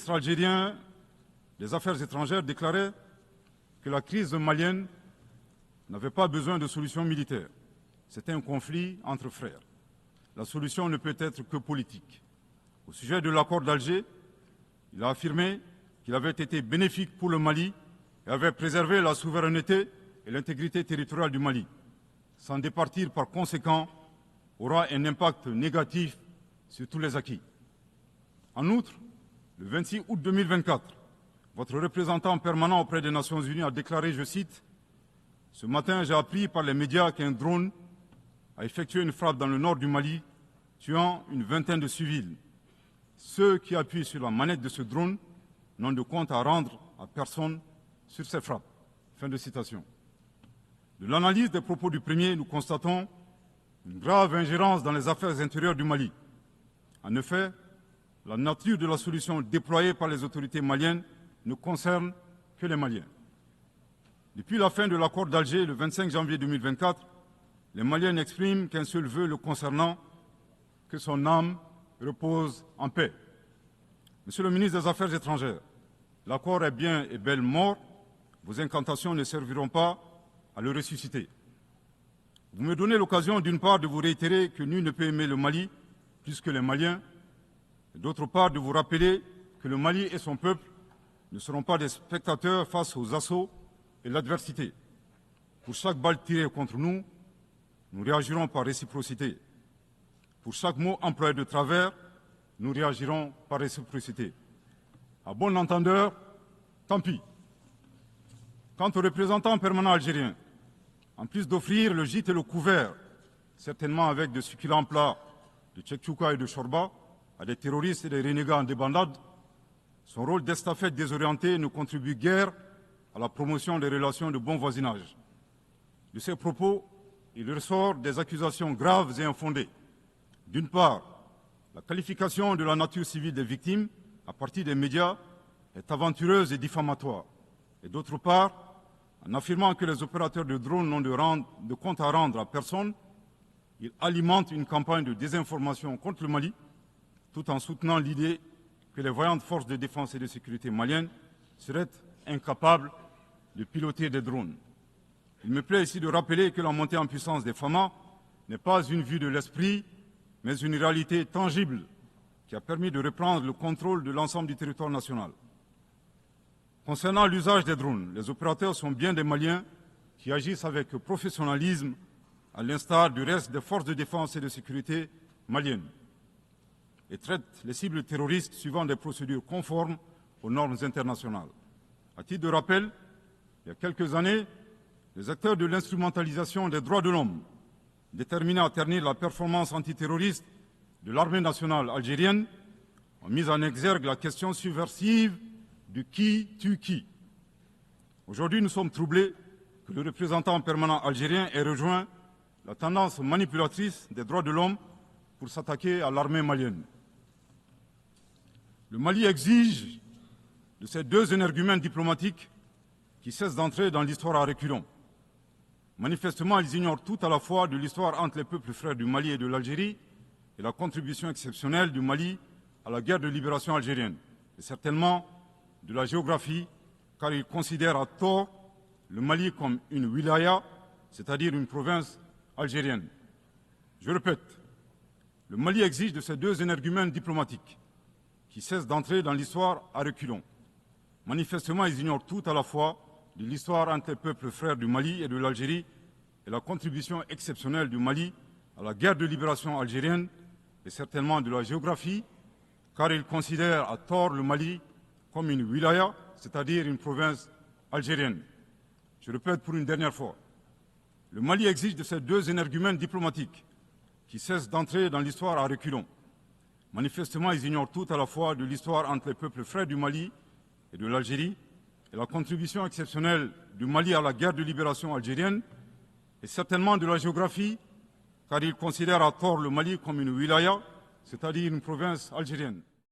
ministre algérien des Affaires étrangères déclarait que la crise malienne n'avait pas besoin de solution militaire. C'était un conflit entre frères. La solution ne peut être que politique. Au sujet de l'accord d'Alger, il a affirmé qu'il avait été bénéfique pour le Mali et avait préservé la souveraineté et l'intégrité territoriale du Mali. S'en départir par conséquent aura un impact négatif sur tous les acquis. En outre, le 26 août 2024, votre représentant permanent auprès des Nations Unies a déclaré, je cite, « Ce matin, j'ai appris par les médias qu'un drone a effectué une frappe dans le nord du Mali, tuant une vingtaine de civils. Ceux qui appuient sur la manette de ce drone n'ont de compte à rendre à personne sur ces frappes. » Fin de citation. De l'analyse des propos du premier, nous constatons une grave ingérence dans les affaires intérieures du Mali. En effet, la nature de la solution déployée par les autorités maliennes ne concerne que les Maliens. Depuis la fin de l'accord d'Alger, le 25 janvier 2024, les Maliens n'expriment qu'un seul vœu le concernant, que son âme repose en paix. Monsieur le ministre des Affaires étrangères, l'accord est bien et belle mort. Vos incantations ne serviront pas à le ressusciter. Vous me donnez l'occasion, d'une part, de vous réitérer que nul ne peut aimer le Mali plus que les Maliens, et d'autre part, de vous rappeler que le Mali et son peuple ne seront pas des spectateurs face aux assauts et l'adversité. Pour chaque balle tirée contre nous, nous réagirons par réciprocité. Pour chaque mot employé de travers, nous réagirons par réciprocité. À bon entendeur, tant pis. Quant aux représentants permanents algériens, en plus d'offrir le gîte et le couvert, certainement avec de succulents plats de tchèque-tchouka et de chorba, à des terroristes et des renégats en débandade, son rôle d'estafette désorienté ne contribue guère à la promotion des relations de bon voisinage. De ces propos, il ressort des accusations graves et infondées. D'une part, la qualification de la nature civile des victimes à partir des médias est aventureuse et diffamatoire. Et d'autre part, en affirmant que les opérateurs de drones n'ont de compte à rendre à personne, il alimente une campagne de désinformation contre le Mali, tout en soutenant l'idée que les voyantes forces de défense et de sécurité maliennes seraient incapables de piloter des drones. Il me plaît ici de rappeler que la montée en puissance des FAMA n'est pas une vue de l'esprit, mais une réalité tangible qui a permis de reprendre le contrôle de l'ensemble du territoire national. Concernant l'usage des drones, les opérateurs sont bien des Maliens qui agissent avec professionnalisme, à l'instar du reste des forces de défense et de sécurité maliennes, et traitent les cibles terroristes suivant des procédures conformes aux normes internationales. À titre de rappel, il y a quelques années, les acteurs de l'instrumentalisation des droits de l'homme, déterminés à ternir la performance antiterroriste de l'armée nationale algérienne, ont mis en exergue la question subversive du qui tue qui. Aujourd'hui, nous sommes troublés que le représentant permanent algérien ait rejoint la tendance manipulatrice des droits de l'homme pour s'attaquer à l'armée malienne. Le Mali exige de ces deux énergumènes diplomatiques qui cessent d'entrer dans l'histoire à reculons. Manifestement, ils ignorent tout à la fois de l'histoire entre les peuples frères du Mali et de l'Algérie et la contribution exceptionnelle du Mali à la guerre de libération algérienne, et certainement de la géographie, car ils considèrent à tort le Mali comme une wilaya, c'est-à-dire une province algérienne. Je répète, le Mali exige de ces deux énergumènes diplomatiques qui cessent d'entrer dans l'histoire à reculons. Manifestement, ils ignorent tout à la fois de l'histoire entre les peuples frères du Mali et de l'Algérie et la contribution exceptionnelle du Mali à la guerre de libération algérienne et certainement de la géographie, car ils considèrent à tort le Mali comme une wilaya, c'est-à-dire une province algérienne. Je répète pour une dernière fois, le Mali exige de ces deux énergumènes diplomatiques qui cessent d'entrer dans l'histoire à reculons. Manifestement, ils ignorent tout à la fois de l'histoire entre les peuples frères du Mali et de l'Algérie et la contribution exceptionnelle du Mali à la guerre de libération algérienne et certainement de la géographie, car ils considèrent à tort le Mali comme une wilaya, c'est-à-dire une province algérienne.